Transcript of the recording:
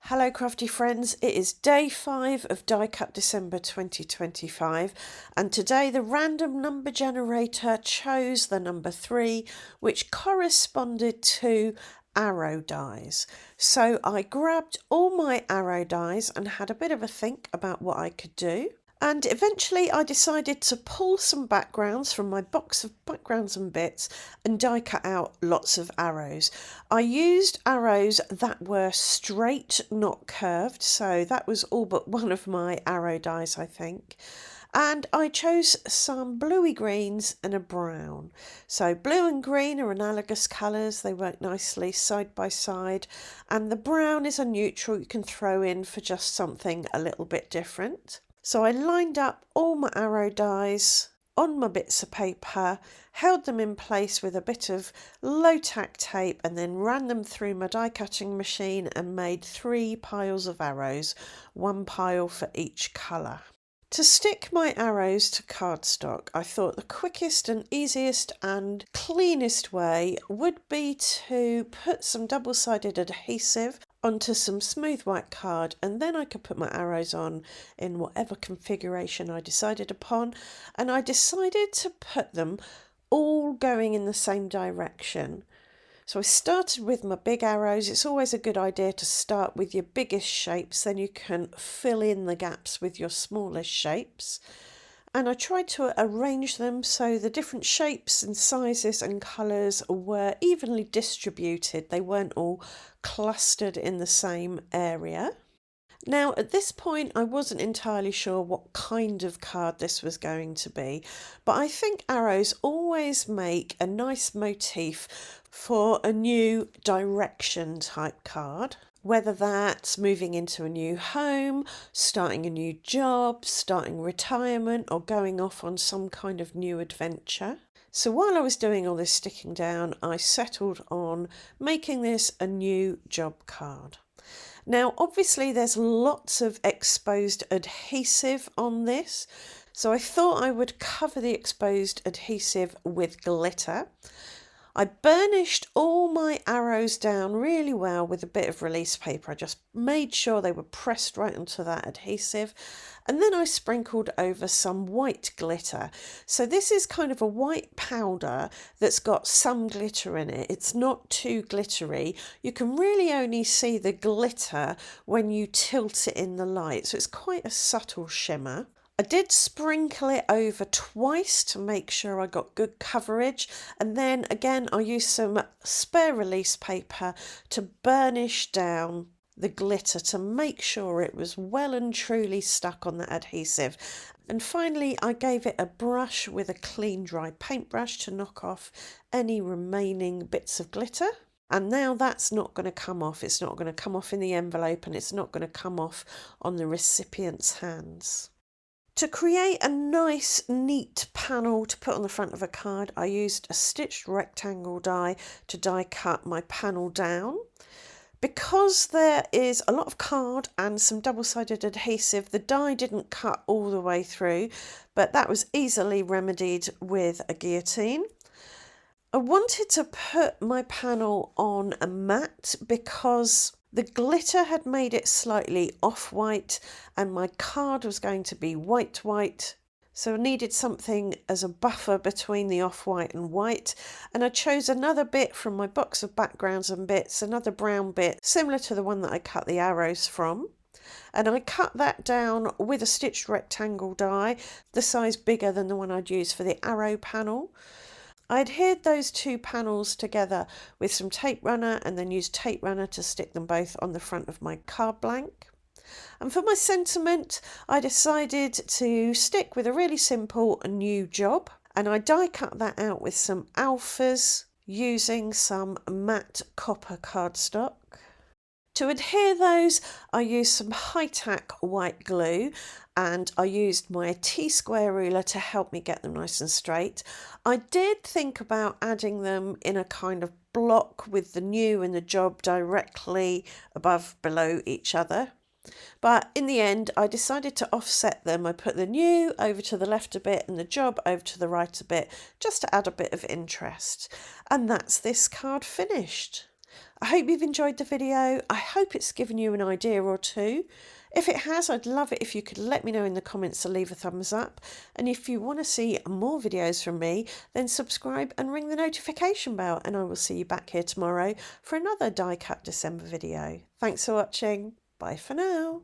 Hello crafty friends, it is day 5 of Die Cut December 2025 and today the random number generator chose the number 3 which corresponded to arrow dies. So I grabbed all my arrow dies and had a bit of a think about what I could do. And eventually I decided to pull some backgrounds from my box of backgrounds and bits and die cut out lots of arrows. I used arrows that were straight, not curved, so that was all but one of my arrow dies, I think. And I chose some bluey greens and a brown. So blue and green are analogous colours, they work nicely side by side, and the brown is a neutral you can throw in for just something a little bit different. So I lined up all my arrow dies on my bits of paper, held them in place with a bit of low tack tape and then ran them through my die cutting machine and made 3 piles of arrows, 1 pile for each colour. To stick my arrows to cardstock, I thought the quickest and easiest and cleanest way would be to put some double-sided adhesive onto some smooth white card, and then I could put my arrows on in whatever configuration I decided upon, and I decided to put them all going in the same direction. So I started with my big arrows. It's always a good idea to start with your biggest shapes, then you can fill in the gaps with your smallest shapes. And I tried to arrange them so the different shapes and sizes and colours were evenly distributed. They weren't all clustered in the same area. Now, at this point, I wasn't entirely sure what kind of card this was going to be, but I think arrows always make a nice motif for a new direction type card. Whether that's moving into a new home, starting a new job, starting retirement, or going off on some kind of new adventure. So while I was doing all this sticking down, I settled on making this a new job card. Now, obviously there's lots of exposed adhesive on this, so I thought I would cover the exposed adhesive with glitter. I burnished all my arrows down really well with a bit of release paper. I just made sure they were pressed right onto that adhesive, and then I sprinkled over some white glitter. So this is kind of a white powder that's got some glitter in it. It's not too glittery. You can really only see the glitter when you tilt it in the light, so it's quite a subtle shimmer. I did sprinkle it over twice to make sure I got good coverage, and then again I used some spare release paper to burnish down the glitter to make sure it was well and truly stuck on the adhesive. And finally I gave it a brush with a clean dry paintbrush to knock off any remaining bits of glitter. And now that's not going to come off. It's not going to come off in the envelope, and it's not going to come off on the recipient's hands. To create a nice, neat panel to put on the front of a card, I used a stitched rectangle die to die cut my panel down. Because there is a lot of card and some double-sided adhesive, the die didn't cut all the way through, but that was easily remedied with a guillotine. I wanted to put my panel on a mat because the glitter had made it slightly off-white and my card was going to be white, so I needed something as a buffer between the off-white and white, and I chose another bit from my box of backgrounds and bits, another brown bit similar to the one that I cut the arrows from, and I cut that down with a stitched rectangle die, the size bigger than the one I'd used for the arrow panel. I adhered those 2 panels together with some tape runner and then used tape runner to stick them both on the front of my card blank. And for my sentiment, I decided to stick with a really simple new job, and I die cut that out with some alphas using some matte copper cardstock. To adhere those, I used some high-tack white glue, and I used my T-square ruler to help me get them nice and straight. I did think about adding them in a kind of block with the new and the job directly below each other. But in the end, I decided to offset them. I put the new over to the left a bit and the job over to the right a bit, just to add a bit of interest. And that's this card finished. I hope you've enjoyed the video. I hope it's given you an idea or two. If it has, I'd love it if you could let me know in the comments to leave a thumbs up. And if you want to see more videos from me, then subscribe and ring the notification bell, and I will see you back here tomorrow for another Die Cut December video. Thanks for watching. Bye for now.